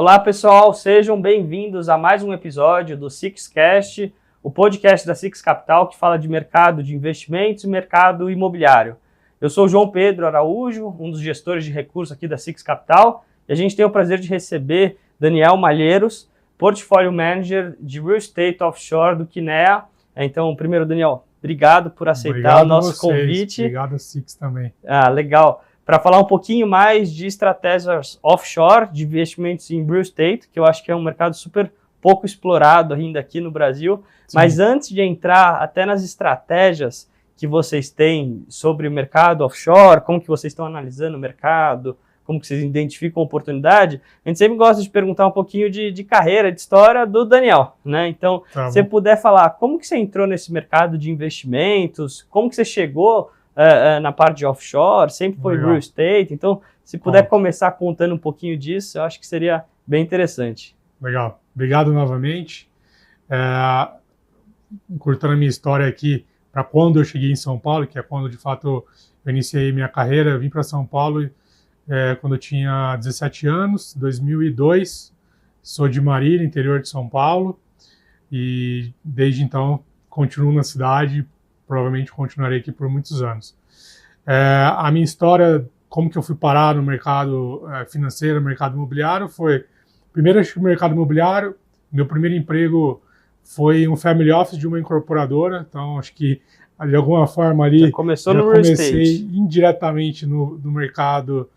Olá pessoal, sejam bem-vindos a mais um episódio do SixCast, o podcast da Six Capital que fala de mercado de investimentos e mercado imobiliário. Eu sou o João Pedro Araújo, um dos gestores de recursos aqui da Six Capital, e a gente tem o prazer de receber Daniel Malheiros, Portfólio Manager de Real Estate Offshore do Kinea. Então, primeiro, Daniel, obrigado por aceitar o nosso convite. Obrigado a Six também. Legal. Para falar um pouquinho mais de estratégias offshore, de investimentos em real estate, que eu acho que é um mercado super pouco explorado ainda aqui no Brasil. Sim. Mas antes de entrar até nas estratégias que vocês têm sobre o mercado offshore, como que vocês estão analisando o mercado, como que vocês identificam a oportunidade, a gente sempre gosta de perguntar um pouquinho de carreira, de história do Daniel, né? Então, se você puder falar como que você entrou nesse mercado de investimentos, como que você chegou na parte de offshore, sempre foi real estate, então se puder começar contando um pouquinho disso, eu acho que seria bem interessante. Legal, obrigado novamente. Curtando a minha história aqui, para quando eu cheguei em São Paulo, que é quando de fato eu iniciei minha carreira, eu vim para São Paulo quando eu tinha 17 anos, 2002, sou de Marília, interior de São Paulo, e desde então continuo na cidade. Provavelmente continuarei aqui por muitos anos. A minha história, como que eu fui parar no mercado financeiro, no mercado imobiliário, foi... Primeiro, acho que o mercado imobiliário, meu primeiro emprego foi um family office de uma incorporadora, então acho que de alguma forma ali... Já começou no real estate. Comecei indiretamente no mercado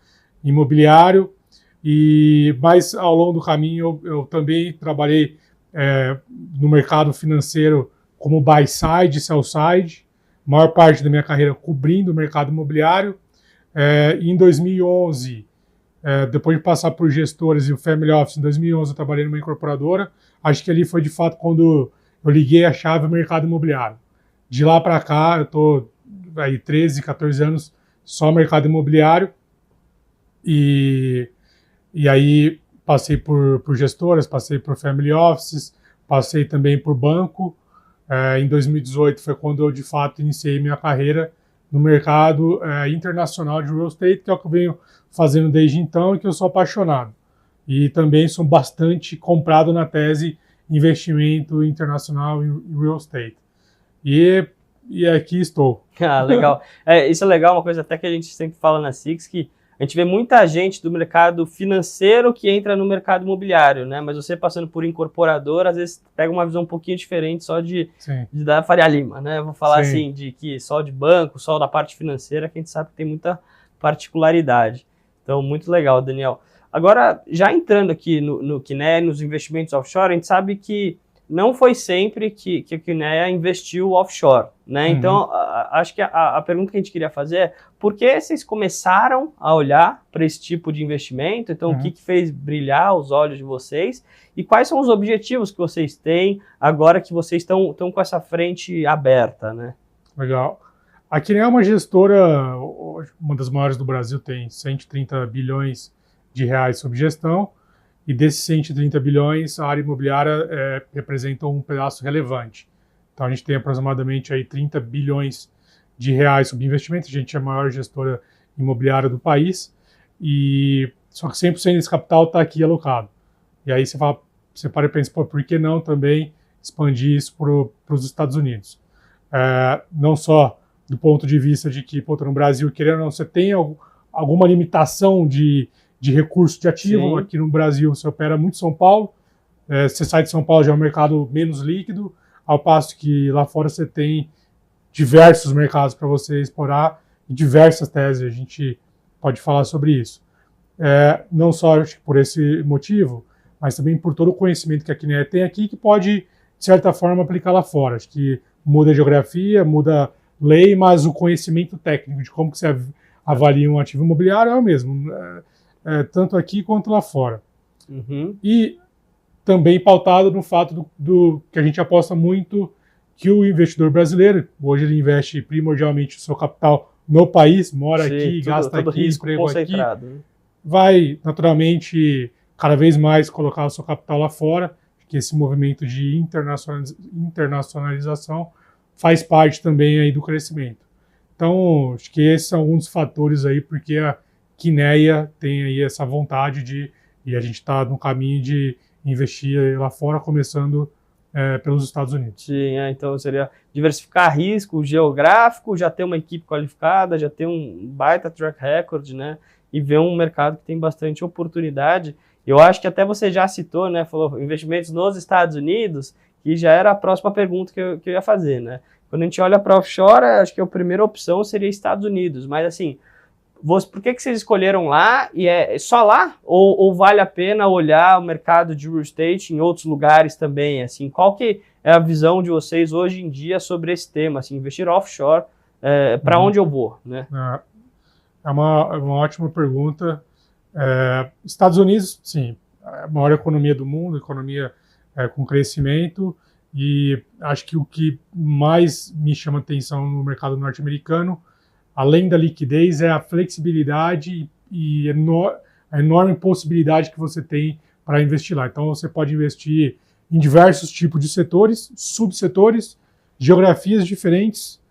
imobiliário, mas ao longo do caminho eu também trabalhei no mercado financeiro como buy side, sell side, maior parte da minha carreira cobrindo o mercado imobiliário. Em 2011, depois de passar por gestores e o family office, em 2011 eu trabalhei numa incorporadora. Acho que ali foi de fato quando eu liguei a chave ao mercado imobiliário. De lá para cá, eu estou aí 13, 14 anos só mercado imobiliário. E aí passei por gestoras, passei por family offices, passei também por banco. Em 2018 foi quando eu, de fato, iniciei minha carreira no mercado internacional de real estate, que é o que eu venho fazendo desde então e que eu sou apaixonado. E também sou bastante comprado na tese investimento internacional em real estate. E aqui estou. Legal. Isso é legal, uma coisa até que a gente sempre fala na Six, que a gente vê muita gente do mercado financeiro que entra no mercado imobiliário, né? Mas você passando por incorporador, às vezes pega uma visão um pouquinho diferente só de da Faria Lima, né? Vou falar assim, de que só de banco, só da parte financeira, que a gente sabe que tem muita particularidade. Então, muito legal, Daniel. Agora, já entrando aqui no Kinea, nos investimentos offshore, a gente sabe que não foi sempre que o Kinea investiu offshore, né? Então, acho que a pergunta que a gente queria fazer é por que vocês começaram a olhar para esse tipo de investimento? Então, o que fez brilhar os olhos de vocês? E quais são os objetivos que vocês têm agora que vocês estão com essa frente aberta, né? Legal. A Kinea é uma gestora, uma das maiores do Brasil, tem 130 bilhões de reais sob gestão. E desses 130 bilhões, a área imobiliária representa um pedaço relevante. Então, a gente tem aproximadamente aí 30 bilhões de reais sob investimento. A gente é a maior gestora imobiliária do país. Só que 100% desse capital está aqui alocado. E aí você para e pensa, por que não também expandir isso para os Estados Unidos? Não só do ponto de vista de que, no Brasil, querendo ou não, você tem alguma limitação de recurso de ativo. Aqui no Brasil você opera muito São Paulo, você sai de São Paulo já é um mercado menos líquido, ao passo que lá fora você tem diversos mercados para você explorar e diversas teses, a gente pode falar sobre isso. Não só acho que por esse motivo, mas também por todo o conhecimento que a Kinea tem aqui, que pode, de certa forma, aplicar lá fora. Acho que muda a geografia, muda a lei, mas o conhecimento técnico de como que você avalia um ativo imobiliário é o mesmo. Tanto aqui quanto lá fora. E também pautado no fato do que a gente aposta muito que o investidor brasileiro, hoje ele investe primordialmente o seu capital no país, mora aqui, gasta aqui, emprego aqui, vai naturalmente cada vez mais colocar o seu capital lá fora, que esse movimento de internacionalização faz parte também aí do crescimento. Então, acho que esses são alguns fatores aí porque a Kinea tem aí essa vontade de E a gente está no caminho de investir lá fora, começando pelos Estados Unidos. Sim, então seria diversificar risco geográfico, já ter uma equipe qualificada, já ter um baita track record, né? E ver um mercado que tem bastante oportunidade. Eu acho que até você já citou, né? Falou investimentos nos Estados Unidos, que já era a próxima pergunta que eu ia fazer, né? Quando a gente olha para offshore, acho que a primeira opção seria Estados Unidos, mas assim, por que vocês escolheram lá? E é só lá? Ou vale a pena olhar o mercado de real estate em outros lugares também? Assim, qual que é a visão de vocês hoje em dia sobre esse tema? Assim, investir offshore, para onde eu vou? Né? É uma ótima pergunta. Estados Unidos, sim, a maior economia do mundo, economia com crescimento, e acho que o que mais me chama atenção no mercado norte-americano, além da liquidez, é a flexibilidade e a enorme possibilidade que você tem para investir lá. Então, você pode investir em diversos tipos de setores, subsetores, geografias diferentes,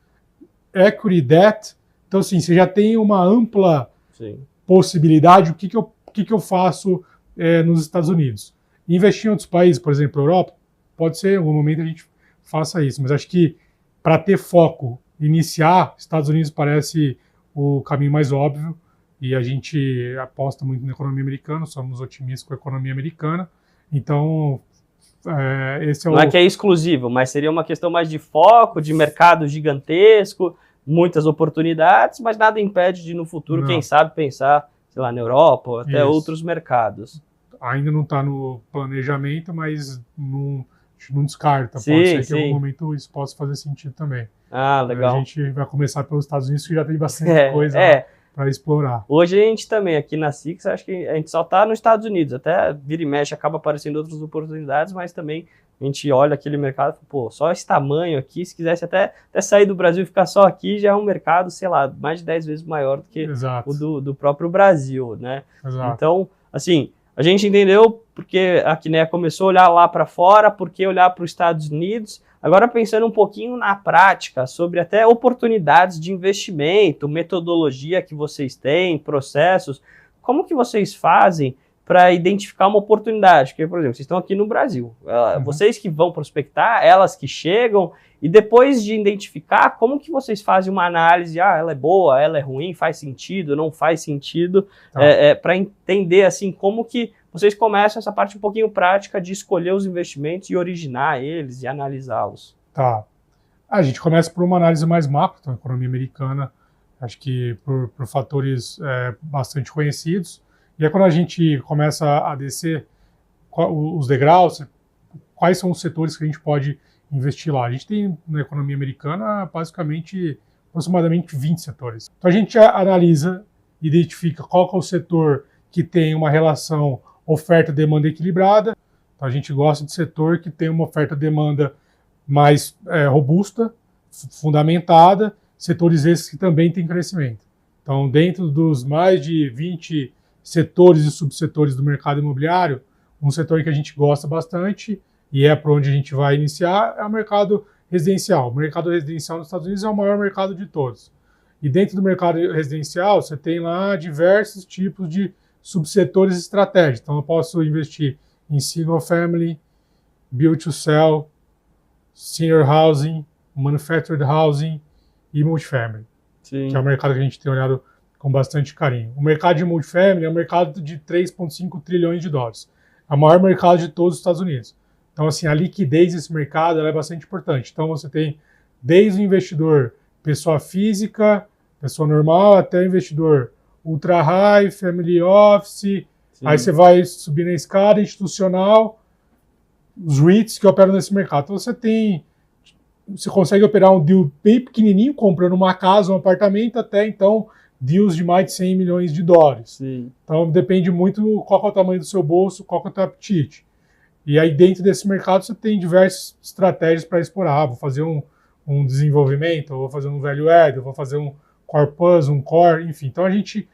equity, debt. Então, assim, você já tem uma ampla possibilidade. O que eu faço nos Estados Unidos? Investir em outros países, por exemplo, Europa, pode ser, em algum momento a gente faça isso, mas acho que para ter foco, iniciar, Estados Unidos parece o caminho mais óbvio, e a gente aposta muito na economia americana, somos otimistas com a economia americana, então esse é Não é que é exclusivo, mas seria uma questão mais de foco, de mercado gigantesco, muitas oportunidades, mas nada impede de no futuro, quem sabe, pensar, sei lá, na Europa ou até outros mercados. Ainda não está no planejamento, mas não descarta. Sim, pode ser que em algum momento isso possa fazer sentido também. Ah, legal. A gente vai começar pelos Estados Unidos, que já tem bastante coisa para explorar. Hoje a gente também, aqui na Six, acho que a gente só está nos Estados Unidos. Até vira e mexe, acaba aparecendo outras oportunidades, mas também a gente olha aquele mercado e fala, só esse tamanho aqui, se quisesse até sair do Brasil e ficar só aqui, já é um mercado, sei lá, mais de 10 vezes maior do que o do próprio Brasil, né? Exato. Então, assim, a gente entendeu porque a Kinea começou a olhar lá para fora, porque olhar para os Estados Unidos. Agora, pensando um pouquinho na prática, sobre até oportunidades de investimento, metodologia que vocês têm, processos, como que vocês fazem para identificar uma oportunidade? Porque, por exemplo, vocês estão aqui no Brasil, vocês que vão prospectar, elas que chegam, e depois de identificar, como que vocês fazem uma análise, ela é boa, ela é ruim, faz sentido, não faz sentido, para entender, assim, como que vocês começam essa parte um pouquinho prática de escolher os investimentos e originar eles e analisá-los. Tá. A gente começa por uma análise mais macro, então, a economia americana, acho que por fatores bastante conhecidos. E aí quando a gente começa a descer os degraus, quais são os setores que a gente pode investir lá? A gente tem na economia americana basicamente aproximadamente 20 setores. Então a gente analisa, identifica qual que é o setor que tem uma relação oferta-demanda equilibrada. Então a gente gosta de setor que tem uma oferta-demanda mais robusta, fundamentada, setores esses que também têm crescimento. Então, dentro dos mais de 20 setores e subsetores do mercado imobiliário, um setor que a gente gosta bastante e é para onde a gente vai iniciar é o mercado residencial. O mercado residencial nos Estados Unidos é o maior mercado de todos. E dentro do mercado residencial, você tem lá diversos tipos de subsetores estratégicos. Então, eu posso investir em single family, build to sell, senior housing, manufactured housing e multifamily. Sim. Que é o mercado que a gente tem olhado com bastante carinho. O mercado de multifamily é um mercado de 3,5 trilhões de dólares. É o maior mercado de todos os Estados Unidos. Então, assim, a liquidez desse mercado ela é bastante importante. Então, você tem desde o investidor pessoa física, pessoa normal, até o investidor ultra high, family office. Sim. Aí você vai subir na escada institucional, os REITs que operam nesse mercado. Então, você consegue operar um deal bem pequenininho, comprando uma casa, um apartamento, até então deals de mais de 100 milhões de dólares. Sim. Então depende muito qual é o tamanho do seu bolso, qual é o teu apetite. E aí dentro desse mercado você tem diversas estratégias para explorar. Vou fazer um desenvolvimento, vou fazer um value add, vou fazer um core plus, um core, enfim. Então a gente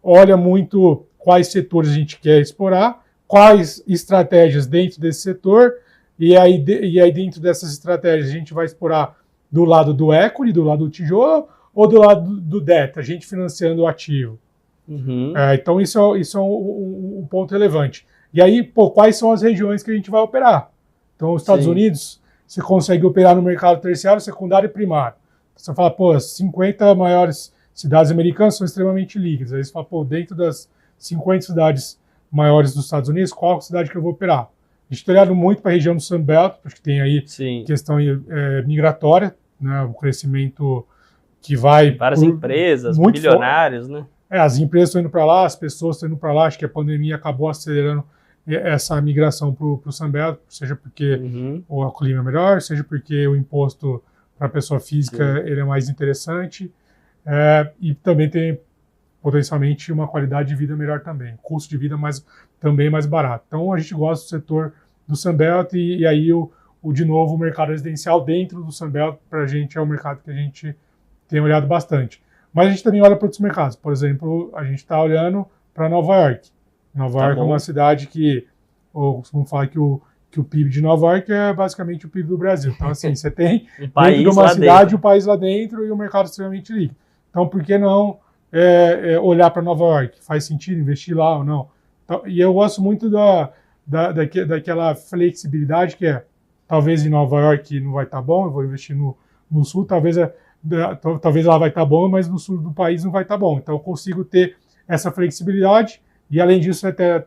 olha muito quais setores a gente quer explorar, quais estratégias dentro desse setor, e aí dentro dessas estratégias a gente vai explorar do lado do equity, do lado do tijolo, ou do lado do debt, a gente financiando o ativo. Então, isso é um ponto relevante. E aí, quais são as regiões que a gente vai operar? Então, os Estados Unidos, você consegue operar no mercado terciário, secundário e primário. Você fala, as 50 maiores cidades americanas são extremamente líquidas. Aí você fala, dentro das 50 cidades maiores dos Estados Unidos, qual a cidade que eu vou operar? A gente tem olhado muito para a região do Sunbelt, porque tem aí questão migratória, né, o crescimento que vai... Várias empresas, bilionários, né? As empresas estão indo para lá, as pessoas estão indo para lá, acho que a pandemia acabou acelerando essa migração para o Sunbelt, seja porque o clima é melhor, seja porque o imposto para a pessoa física ele é mais interessante, e também tem potencialmente uma qualidade de vida melhor também, custo de vida também mais barato. Então a gente gosta do setor do Sunbelt e aí de novo o mercado residencial dentro do Sunbelt para a gente é um mercado que a gente tem olhado bastante. Mas a gente também olha para outros mercados. Por exemplo, a gente está olhando para Nova York. Nova York é uma cidade que, vamos falar que o PIB de Nova York é basicamente o PIB do Brasil. Então, assim, você tem dentro de uma cidade o país lá dentro e o mercado extremamente líquido. Então, por que não olhar para Nova York? Faz sentido investir lá ou não? Então, e eu gosto muito daquela flexibilidade que talvez em Nova York não vai estar bom, eu vou investir no sul, talvez lá vai estar bom, mas no sul do país não vai estar bom. Então eu consigo ter essa flexibilidade e além disso até a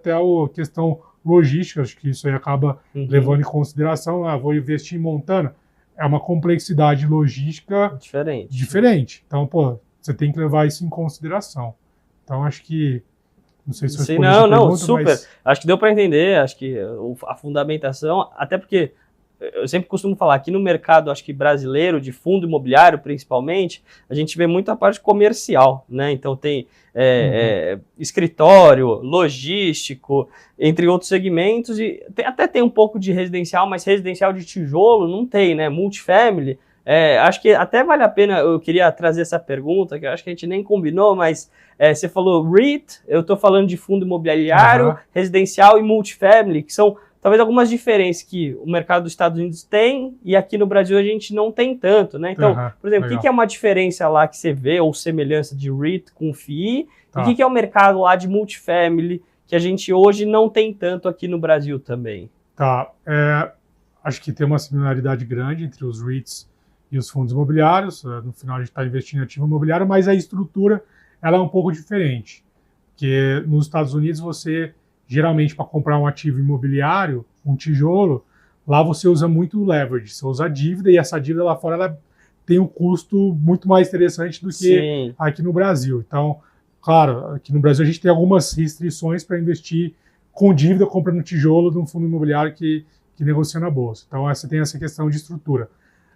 questão logística, acho que isso aí acaba levando em consideração, vou investir em Montana, é uma complexidade logística diferente. Então, você tem que levar isso em consideração. Então acho que não sei se eu respondi essa pergunta, super. Mas... Acho que deu para entender, acho que a fundamentação, até porque eu sempre costumo falar, aqui no mercado, acho que brasileiro, de fundo imobiliário principalmente, a gente vê muito a parte comercial, né? Então tem escritório, logístico, entre outros segmentos, e até tem um pouco de residencial, mas residencial de tijolo não tem, né? Multifamily, acho que até vale a pena, eu queria trazer essa pergunta, que eu acho que a gente nem combinou, mas você falou REIT, eu estou falando de fundo imobiliário, residencial e multifamily, que são talvez algumas diferenças que o mercado dos Estados Unidos tem e aqui no Brasil a gente não tem tanto, né? Então, por exemplo, o que é uma diferença lá que você vê, ou semelhança de REIT com FII, e o que é o mercado lá de multifamily que a gente hoje não tem tanto aqui no Brasil também? Acho que tem uma similaridade grande entre os REITs e os fundos imobiliários. No final a gente está investindo em ativo imobiliário, mas a estrutura ela é um pouco diferente. Porque nos Estados Unidos você... Geralmente, para comprar um ativo imobiliário, um tijolo, lá você usa muito leverage, você usa a dívida e essa dívida lá fora ela tem um custo muito mais interessante do que aqui no Brasil. Então, claro, aqui no Brasil a gente tem algumas restrições para investir com dívida, comprando tijolo de um fundo imobiliário que negocia na bolsa. Então, você tem essa questão de estrutura.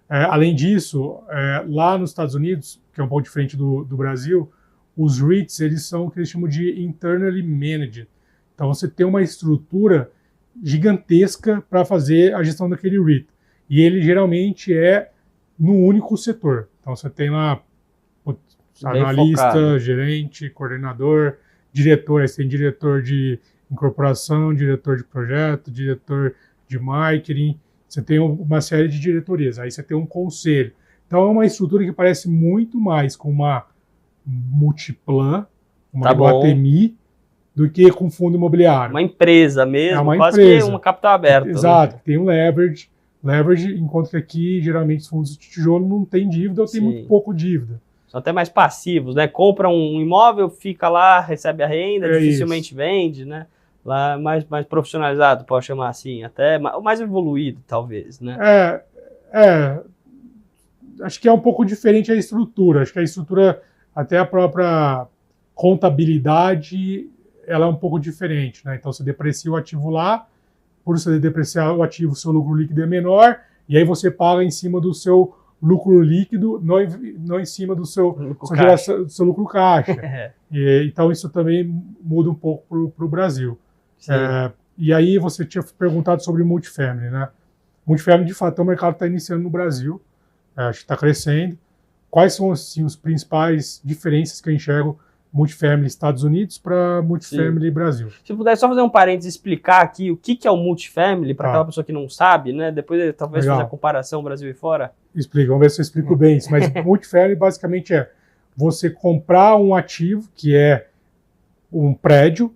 Além disso, lá nos Estados Unidos, que é um pouco diferente do Brasil, os REITs eles são o que eles chamam de internally managed. Então você tem uma estrutura gigantesca para fazer a gestão daquele REIT. E ele geralmente é no único setor. Então você tem lá analista, gerente, coordenador, diretor. Aí você tem diretor de incorporação, diretor de projeto, diretor de marketing. Você tem uma série de diretorias. Aí você tem um conselho. Então é uma estrutura que parece muito mais com uma Multiplan, uma Iguatemi, do que com fundo imobiliário. Uma empresa mesmo, quase que uma capital aberta. Exato, né? Tem um leverage, enquanto que aqui, geralmente, os fundos de tijolo não tem dívida ou tem muito pouco dívida. São até mais passivos, né? Compra um imóvel, fica lá, recebe a renda, dificilmente vende, né? Lá mais profissionalizado, pode chamar assim, até mais evoluído, talvez, né? Acho que é um pouco diferente a estrutura. Acho que a estrutura, até a própria contabilidade, ela é um pouco diferente, né? Então você deprecia o ativo lá, por você depreciar o ativo, seu lucro líquido é menor, e aí você paga em cima do seu lucro líquido, não em cima do seu lucro caixa. Então isso também muda um pouco para o Brasil. E aí você tinha perguntado sobre multifamily, né? Multifamily, de fato, é um mercado que está iniciando no Brasil, acho que está crescendo. Quais são assim, as principais diferenças que eu enxergo multifamily Estados Unidos para multifamily Brasil? Se puder só fazer um parênteses, explicar aqui o que é o multifamily, para aquela pessoa que não sabe, né? Depois talvez fazer a comparação Brasil e fora. Explica, vamos ver se eu explico bem isso. Mas multifamily basicamente é você comprar um ativo que é um prédio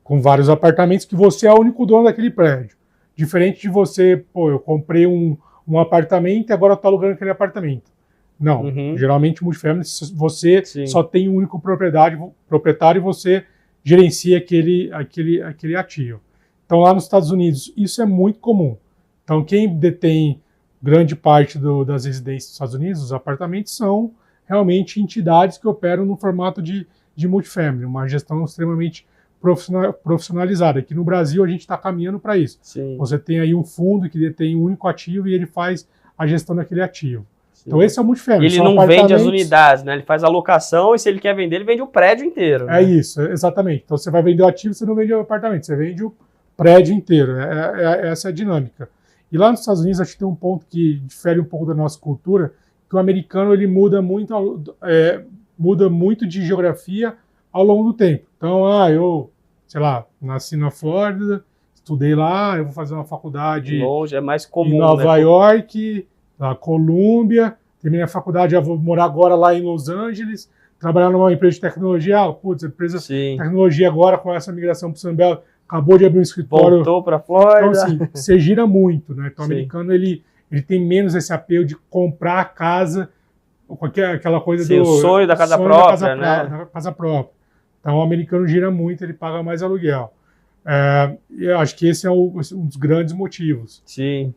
com vários apartamentos que você é o único dono daquele prédio. Diferente de você, pô, eu comprei um apartamento e agora eu estou alugando aquele apartamento. Não, geralmente multifamily você só tem um único proprietário e você gerencia aquele ativo. Então lá nos Estados Unidos isso é muito comum. Então quem detém grande parte das residências dos Estados Unidos, os apartamentos, são realmente entidades que operam no formato de multifamily, uma gestão extremamente profissionalizada. Aqui no Brasil a gente está caminhando para isso. Sim. Você tem aí um fundo que detém um único ativo e ele faz a gestão daquele ativo. Sim. Então esse é o multifamily. Ele não vende as unidades, né? Ele faz a locação e se ele quer vender, ele vende o prédio inteiro. Né? É isso, exatamente. Então você vai vender o ativo, você não vende o apartamento, você vende o prédio inteiro. Essa é a dinâmica. E lá nos Estados Unidos acho que tem um ponto que difere um pouco da nossa cultura, que o americano ele muda muito de geografia ao longo do tempo. Então, eu, sei lá, nasci na Flórida, estudei lá, eu vou fazer uma faculdade longe, é mais comum, em Nova York, na Colômbia, terminei a faculdade, já vou morar agora lá em Los Angeles, trabalhar numa empresa de tecnologia, empresa de tecnologia agora com essa migração para o Sunbelt, acabou de abrir um escritório. Voltou para a Flórida. Então, assim, você gira muito, né? Então, o americano, ele tem menos esse apelo de comprar a casa, aquela coisa o sonho da casa própria, né? Da casa própria. Então, o americano gira muito, ele paga mais aluguel. E eu acho que esse é um dos grandes motivos. Sim.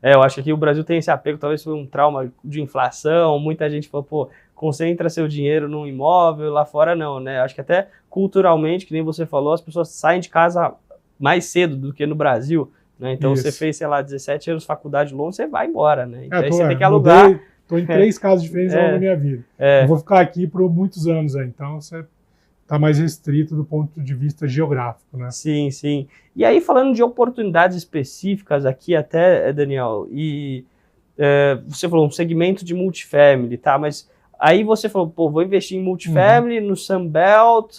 Eu acho que aqui o Brasil tem esse apego, talvez foi um trauma de inflação, muita gente falou, pô, concentra seu dinheiro num imóvel, lá fora não, né? Acho que até culturalmente, que nem você falou, as pessoas saem de casa mais cedo do que no Brasil, né? Então você fez, sei lá, 17 anos de faculdade longe, você vai embora, né? Então aí você tem que alugar. Estou em 3 casas diferentes ao longo da minha vida. Eu vou ficar aqui por muitos anos aí, então você está mais restrito do ponto de vista geográfico, né? Sim. E aí, falando de oportunidades específicas aqui até, Daniel, e você falou um segmento de multifamily, tá? Mas aí você falou, pô, vou investir em multifamily, no Sunbelt,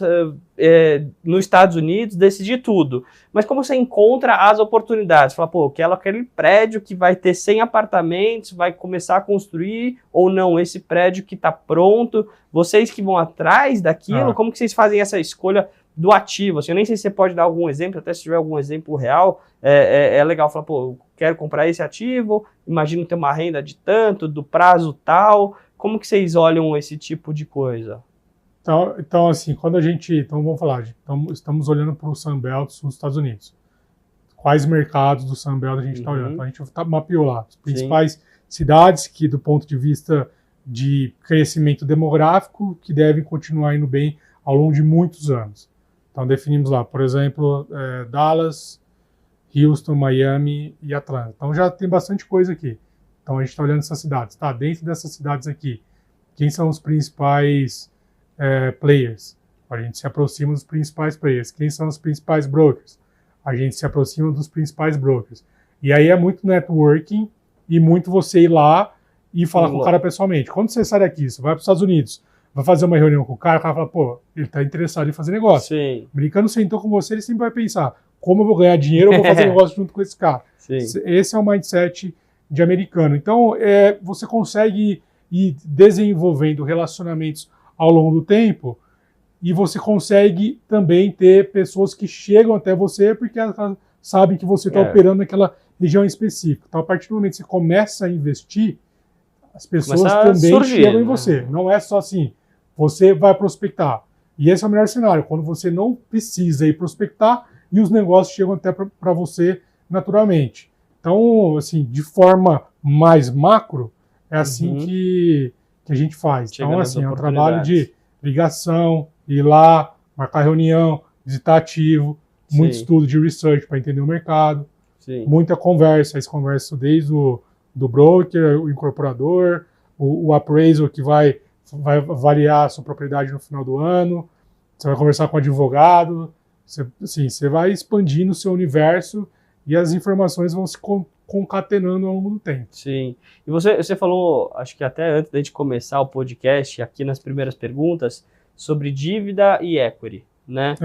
nos Estados Unidos, decidir tudo. Mas como você encontra as oportunidades? Fala, pô, eu quero aquele prédio que vai ter 100 apartamentos, vai começar a construir, ou não, esse prédio que está pronto, vocês que vão atrás daquilo, como que vocês fazem essa escolha do ativo? Assim, eu nem sei se você pode dar algum exemplo, até se tiver algum exemplo real, é legal falar, pô, eu quero comprar esse ativo, imagino ter uma renda de tanto, do prazo tal. Como que vocês olham esse tipo de coisa? Então assim, quando a gente... Então, vamos falar, estamos olhando para o Sunbelt nos Estados Unidos. Quais mercados do Sunbelt a gente está olhando? Então, a gente mapeou lá as principais cidades que, do ponto de vista de crescimento demográfico, que devem continuar indo bem ao longo de muitos anos. Então, definimos lá, por exemplo, Dallas, Houston, Miami e Atlanta. Então, já tem bastante coisa aqui. Então, a gente está olhando essas cidades. Tá, dentro dessas cidades aqui, quem são os principais players? A gente se aproxima dos principais players. Quem são os principais brokers? A gente se aproxima dos principais brokers. E aí é muito networking e muito você ir lá e falar com o cara pessoalmente. Quando você sai daqui, você vai para os Estados Unidos, vai fazer uma reunião com o cara fala, pô, ele está interessado em fazer negócio. Sim. O americano sentou com você, ele sempre vai pensar, como eu vou ganhar dinheiro, eu vou fazer negócio junto com esse cara. Sim. Esse é o mindset de americano. Então, você consegue ir desenvolvendo relacionamentos ao longo do tempo e você consegue também ter pessoas que chegam até você porque elas sabem que você está operando naquela região específica. Então, a partir do momento que você começa a investir, as pessoas também chegam em você. Não é só assim, você vai prospectar. E esse é o melhor cenário, quando você não precisa ir prospectar e os negócios chegam até para você naturalmente. Então, assim, de forma mais macro, é assim que a gente faz. Então, assim, é um trabalho de ligação, ir lá, marcar reunião, visitar ativo, muito estudo de research para entender o mercado, muita conversa. Aí você conversa desde do broker, o incorporador, o appraisal que vai avaliar a sua propriedade no final do ano, você vai conversar com o advogado, você vai expandindo o seu universo e as informações vão se concatenando ao longo do tempo. Sim. E você falou, acho que até antes da gente começar o podcast, aqui nas primeiras perguntas, sobre dívida e equity, né?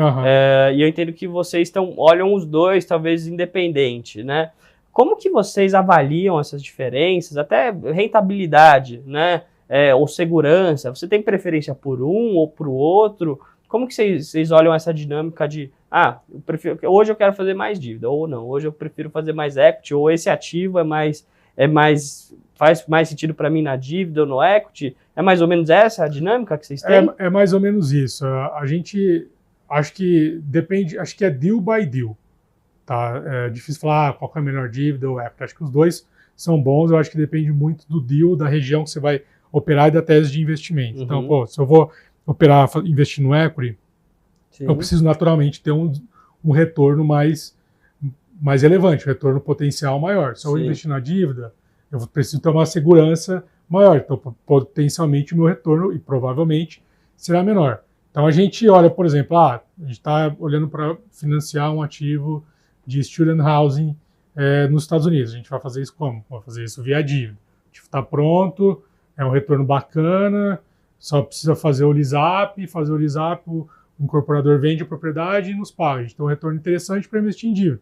E eu entendo que vocês olham os dois, talvez independente, né? Como que vocês avaliam essas diferenças, até rentabilidade, né? Ou segurança? Você tem preferência por um ou por outro? como que vocês olham essa dinâmica de, hoje eu quero fazer mais dívida, ou não, hoje eu prefiro fazer mais equity, ou esse ativo faz mais sentido para mim na dívida ou no equity? É mais ou menos essa a dinâmica que vocês têm? É mais ou menos isso. A gente, acho que depende, acho que é deal by deal. Tá? É difícil falar qual que é a melhor dívida ou equity. Acho que os dois são bons, eu acho que depende muito do deal, da região que você vai operar e da tese de investimento. Então, se eu vou investir no equity, eu preciso naturalmente ter um retorno mais relevante, um retorno potencial maior. Se eu investir na dívida, eu preciso ter uma segurança maior. Então, potencialmente, o meu retorno, e provavelmente, será menor. Então, a gente olha, por exemplo, a gente está olhando para financiar um ativo de student housing nos Estados Unidos. A gente vai fazer isso como? Vai fazer isso via dívida. O ativo está pronto, é um retorno bacana, só precisa fazer o lease-up, o incorporador vende a propriedade e nos paga. A gente tem um retorno interessante para investir em dívida.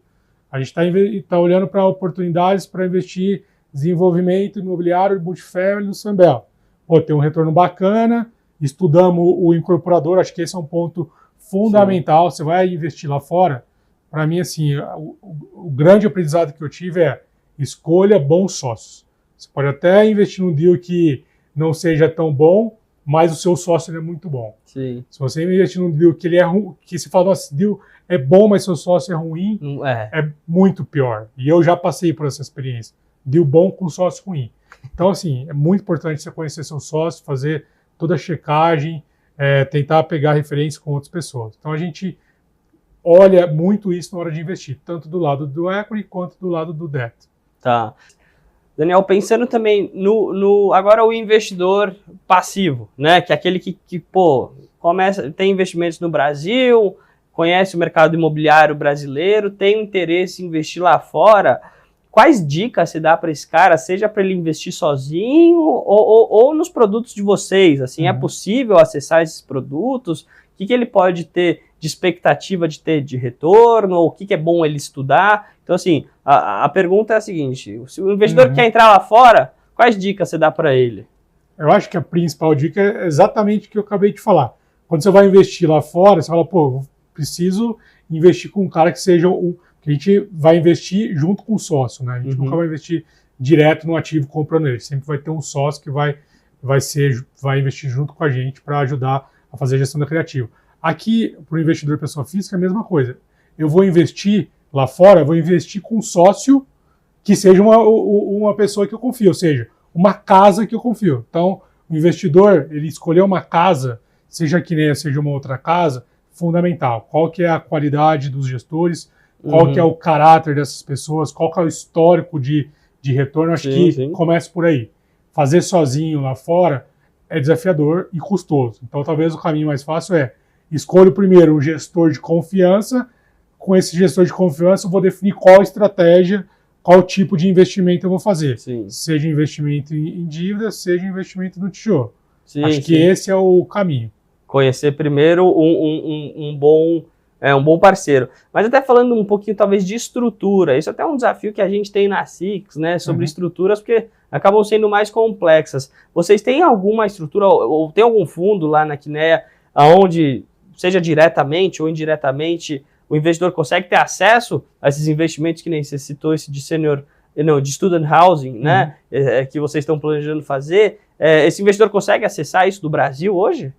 A gente está olhando para oportunidades para investir em desenvolvimento imobiliário multifamily no Sunbelt. Tem um retorno bacana, estudamos o incorporador, acho que esse é um ponto fundamental. Você vai investir lá fora, para mim, assim, o grande aprendizado que eu tive é escolha bons sócios. Você pode até investir num deal que não seja tão bom, mas o seu sócio é muito bom. Sim. Se você investir num deal que ele é ruim, que você fala, nossa, esse deal é bom, mas seu sócio é ruim, é muito pior. E eu já passei por essa experiência. Deal bom com sócio ruim. Então, assim, é muito importante você conhecer seu sócio, fazer toda a checagem, tentar pegar referência com outras pessoas. Então, a gente olha muito isso na hora de investir, tanto do lado do equity quanto do lado do debt. Tá. Daniel, pensando também agora o investidor passivo, né? Que é aquele que tem investimentos no Brasil, conhece o mercado imobiliário brasileiro, tem um interesse em investir lá fora. Quais dicas você dá para esse cara, seja para ele investir sozinho ou nos produtos de vocês? Assim, é possível acessar esses produtos? O que ele pode ter de expectativa de ter de retorno? O que é bom ele estudar? Então, assim, a pergunta é a seguinte: se o investidor quer entrar lá fora, quais dicas você dá para ele? Eu acho que a principal dica é exatamente o que eu acabei de falar. Quando você vai investir lá fora, você fala, preciso investir com um cara que seja que a gente vai investir junto com o sócio, né? A gente nunca vai investir direto no ativo comprando ele. Sempre vai ter um sócio que vai investir junto com a gente para ajudar a fazer a gestão da criativa. Aqui, para o investidor pessoa física, é a mesma coisa. Eu vou investir lá fora, eu vou investir com um sócio que seja uma pessoa que eu confio, ou seja, uma casa que eu confio. Então, o investidor, ele escolher uma casa, seja que nem seja uma outra casa, fundamental. Qual que é a qualidade dos gestores, qual que é o caráter dessas pessoas, qual que é o histórico de retorno. Acho que começa por aí. Fazer sozinho lá fora é desafiador e custoso. Então, talvez o caminho mais fácil escolho primeiro um gestor de confiança. Com esse gestor de confiança, eu vou definir qual estratégia, qual tipo de investimento eu vou fazer. Sim. Seja investimento em dívida, seja investimento no tijolo. Acho que esse é o caminho. Conhecer primeiro um bom parceiro. Mas até falando um pouquinho, talvez, de estrutura, isso é até um desafio que a gente tem na SIX, né, sobre estruturas, porque acabam sendo mais complexas. Vocês têm alguma estrutura, ou tem algum fundo lá na Kinea, onde, seja diretamente ou indiretamente, o investidor consegue ter acesso a esses investimentos que nem você citou, esse de de student housing, né, que vocês estão planejando fazer? Esse investidor consegue acessar isso do Brasil hoje?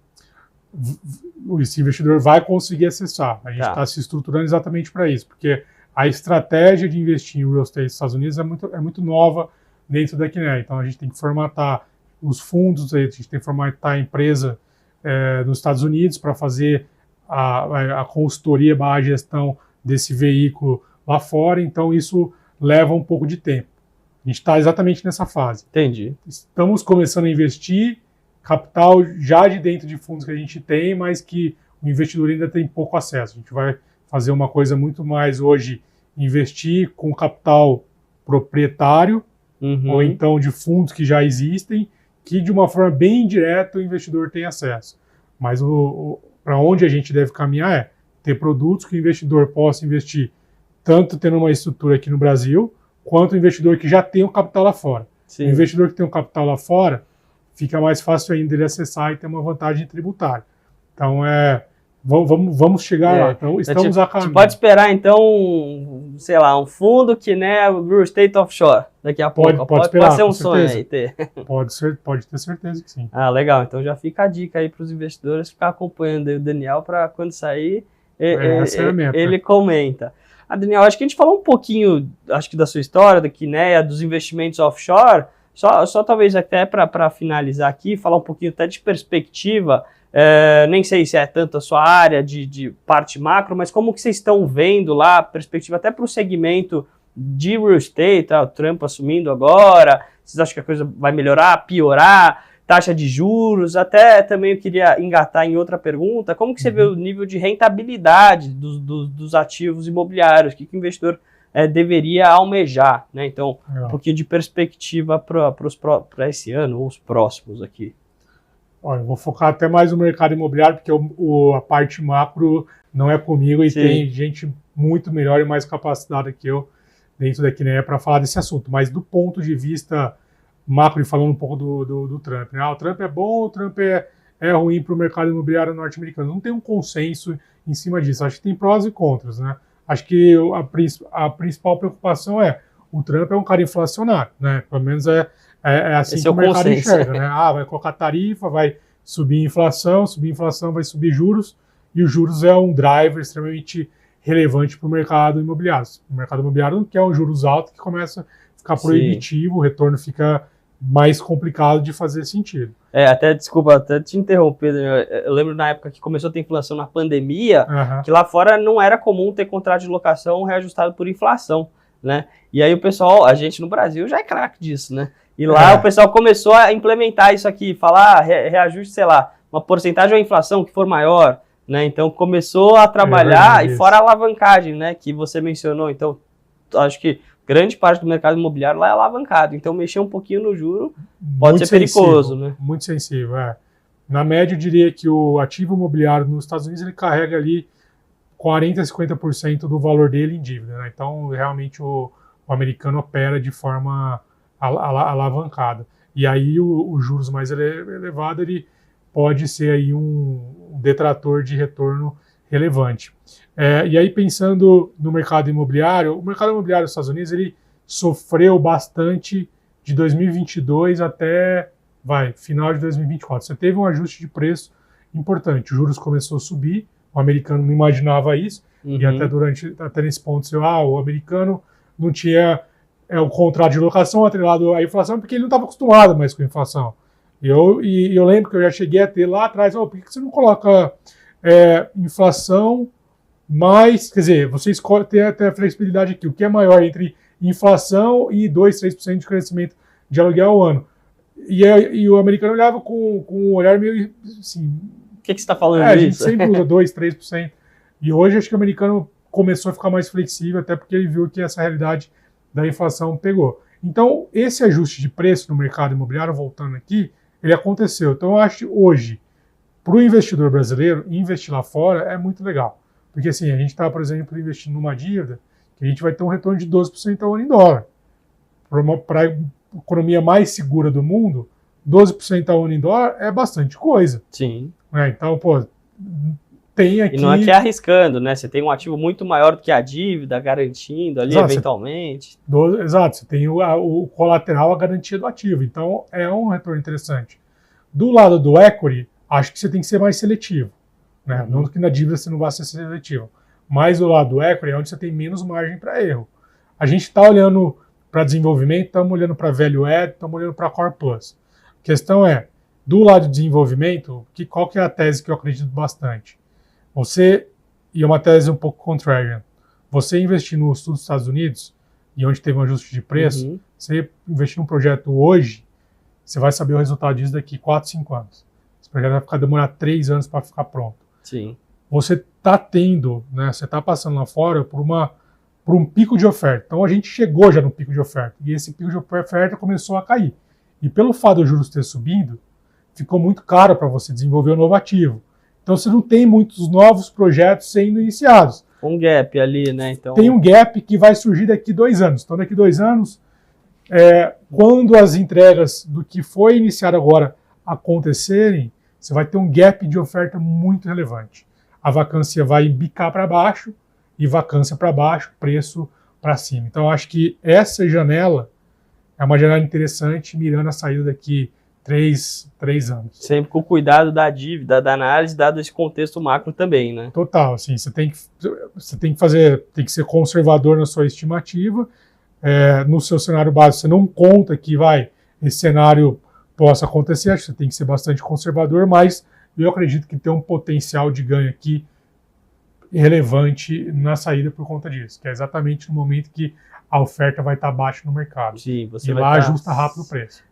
Esse investidor vai conseguir acessar. A gente está se estruturando exatamente para isso, porque a estratégia de investir em real estate nos Estados Unidos é muito nova dentro da Kinea. Então, a gente tem que formatar os fundos, a gente tem que formatar a empresa nos Estados Unidos para fazer a consultoria, a gestão desse veículo lá fora. Então, isso leva um pouco de tempo. A gente está exatamente nessa fase. Entendi. Estamos começando a investir capital já de dentro de fundos que a gente tem, mas que o investidor ainda tem pouco acesso. A gente vai fazer uma coisa muito mais hoje, investir com capital proprietário, ou então de fundos que já existem, que de uma forma bem indireta o investidor tem acesso. Mas para onde a gente deve caminhar ter produtos que o investidor possa investir, tanto tendo uma estrutura aqui no Brasil, quanto o investidor que já tem o capital lá fora. Sim. O investidor que tem o capital lá fora, fica mais fácil ainda ele acessar e ter uma vantagem tributária. Então, Vamos chegar lá. Então, estamos a caminho. A gente pode esperar, então, sei lá, um fundo que, né, o Real Estate Offshore, daqui a pouco. Pode esperar, ser um sonho aí ter. Pode ter certeza que sim. Ah, legal. Então já fica a dica aí para os investidores ficar acompanhando aí o Daniel para quando sair, ele comenta. Daniel, acho que a gente falou um pouquinho, acho que da sua história, da Kinea, dos investimentos offshore, só talvez até para finalizar aqui, falar um pouquinho até de perspectiva, nem sei se é tanto a sua área de parte macro, mas como que vocês estão vendo lá, perspectiva até para o segmento de real estate, o Trump assumindo agora, vocês acham que a coisa vai melhorar, piorar, taxa de juros, até também eu queria engatar em outra pergunta, como que você vê o nível de rentabilidade dos ativos imobiliários, o que o investidor deveria almejar, né? Então, um pouquinho de perspectiva para esse ano ou os próximos aqui. Olha, eu vou focar até mais no mercado imobiliário, porque a parte macro não é comigo e tem gente muito melhor e mais capacitada que eu dentro da Kinea para falar desse assunto. Mas do ponto de vista macro, e falando um pouco do Trump, né? O Trump é bom, o Trump é ruim para o mercado imobiliário norte-americano. Não tem um consenso em cima disso. Acho que tem prós e contras, né? Acho que a principal preocupação o Trump é um cara inflacionário, né? Pelo menos é assim que o mercado enxerga, né? Vai colocar tarifa, vai subir inflação vai subir juros, e os juros é um driver extremamente relevante para o mercado imobiliário. O mercado imobiliário não quer um juros alto que começa a ficar proibitivo, o retorno fica mais complicado de fazer sentido. Desculpa até te interromper, eu lembro na época que começou a ter inflação na pandemia, que lá fora não era comum ter contrato de locação reajustado por inflação, né? E aí o pessoal, a gente no Brasil já é craque disso, né? E lá o pessoal começou a implementar isso aqui, falar reajuste, sei lá, uma porcentagem da inflação que for maior, né? Então começou a trabalhar, e fora a alavancagem, né, que você mencionou. Então, acho que grande parte do mercado imobiliário lá é alavancado. Então, mexer um pouquinho no juro pode ser perigoso, né? Muito sensível, Na média, eu diria que o ativo imobiliário nos Estados Unidos, ele carrega ali 40% a 50% do valor dele em dívida, né? Então, realmente, o americano opera de forma alavancada. E aí, o juros mais elevado, ele pode ser aí um detrator de retorno relevante. E aí, pensando no mercado imobiliário, o mercado imobiliário dos Estados Unidos, ele sofreu bastante de 2022 até, final de 2024. Você teve um ajuste de preço importante. O juros começou a subir, o americano não imaginava isso, e até nesse ponto, o americano não tinha o contrato de locação atrelado à inflação, porque ele não estava acostumado mais com a inflação. E eu lembro que eu já cheguei a ter lá atrás, por que você não coloca inflação mais, quer dizer, você escolhe ter até a flexibilidade aqui, o que é maior entre inflação e 2%, 3% de crescimento de aluguel ao ano. E o americano olhava com um olhar meio assim... O que você está falando disso? A gente isso? sempre usa 2%, 3%. E hoje acho que o americano começou a ficar mais flexível, até porque ele viu que essa realidade da inflação pegou. Então, esse ajuste de preço no mercado imobiliário, voltando aqui, ele aconteceu. Então, eu acho que hoje, para o investidor brasileiro, investir lá fora é muito legal. Porque assim, a gente está, por exemplo, investindo numa dívida que a gente vai ter um retorno de 12% ao ano em dólar. Para a economia mais segura do mundo, 12% ao ano em dólar é bastante coisa. Sim. Então, tem aqui... E não é que é arriscando, né? Você tem um ativo muito maior do que a dívida, garantindo ali, eventualmente. Exato, você tem o colateral, a garantia do ativo. Então, é um retorno interessante. Do lado do equity, acho que você tem que ser mais seletivo. Né? Não que na dívida você não vá ser seletivo. Mas do lado do equity é onde você tem menos margem para erro. A gente está olhando para desenvolvimento, estamos olhando para value add, estamos olhando para core plus. A questão é, do lado de desenvolvimento, qual que é a tese que eu acredito bastante? E é uma tese um pouco contrarian, você investir no sul dos Estados Unidos, e onde teve um ajuste de preço, você investir num projeto hoje, você vai saber o resultado disso daqui 4, 5 anos. Esse projeto vai demorar 3 anos para ficar pronto. Sim. Você está tendo, né, você está passando lá fora por um pico de oferta. Então a gente chegou já no pico de oferta, e esse pico de oferta começou a cair. E pelo fato dos juros ter subido, ficou muito caro para você desenvolver um novo ativo. Então você não tem muitos novos projetos sendo iniciados. Um gap ali, né? Então... Tem um gap que vai surgir daqui 2 anos. Então daqui 2 anos, quando as entregas do que foi iniciado agora acontecerem, você vai ter um gap de oferta muito relevante. a vacância vai bicar para baixo e vacância para baixo, preço para cima. Então, acho que essa janela é uma janela interessante, mirando a saída daqui 3 anos. Sempre com cuidado da dívida, da análise, dado esse contexto macro também, né? Total, assim, você tem que ser conservador na sua estimativa. No seu cenário básico, você não conta que esse cenário possa acontecer, acho que você tem que ser bastante conservador, mas eu acredito que tem um potencial de ganho aqui relevante na saída por conta disso, que é exatamente no momento que a oferta vai estar baixa no mercado. Sim, você e vai lá ajusta rápido o preço.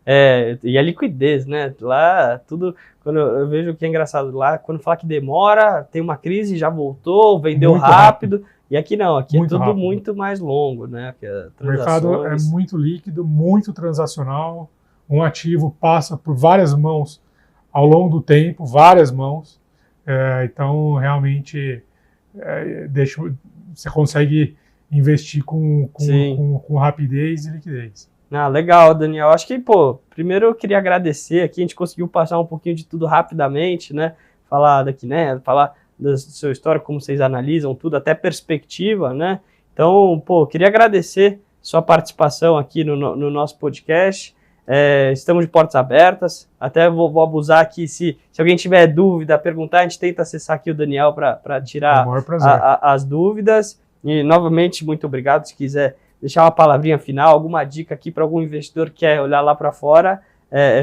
E a liquidez, né? Lá, tudo... Quando eu vejo o que é engraçado, lá, quando fala que demora, tem uma crise, já voltou, vendeu Muito rápido. E aqui não, aqui muito é tudo rápido. muito mais longo, né? Que O mercado é muito líquido, muito transacional. Um ativo passa por várias mãos ao longo do tempo, várias mãos. Então, realmente, você consegue investir com rapidez e liquidez. Legal, Daniel. Acho que, primeiro eu queria agradecer aqui, a gente conseguiu passar um pouquinho de tudo rapidamente, né? Falar daqui, né? Falar do seu histórico, como vocês analisam tudo, até perspectiva, né? Então, queria agradecer sua participação aqui no nosso podcast. Estamos de portas abertas. Até vou abusar aqui, se alguém tiver dúvida, perguntar, a gente tenta acessar aqui o Daniel para tirar as dúvidas. E, novamente, muito obrigado. Se quiser deixar uma palavrinha final, alguma dica aqui para algum investidor que quer olhar lá para fora,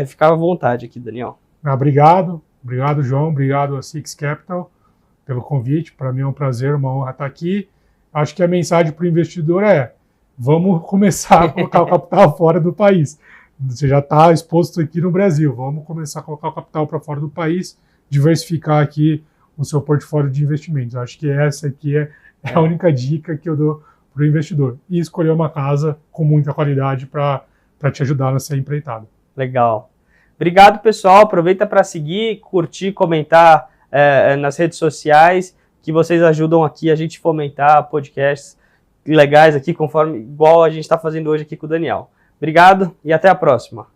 fica à vontade aqui, Daniel. Obrigado, João. Obrigado a Six Capital pelo convite. Para mim é um prazer, uma honra estar aqui. Acho que a mensagem para o investidor vamos começar a colocar o capital fora do país. Você já está exposto aqui no Brasil, vamos começar a colocar o capital para fora do país, diversificar aqui o seu portfólio de investimentos. Acho que essa aqui é a única dica que eu dou para o investidor. E escolher uma casa com muita qualidade para te ajudar nessa empreitada. Legal. Obrigado, pessoal. Aproveita para seguir, curtir, comentar nas redes sociais, que vocês ajudam aqui a gente fomentar podcasts legais aqui, igual a gente está fazendo hoje aqui com o Daniel. Obrigado e até a próxima.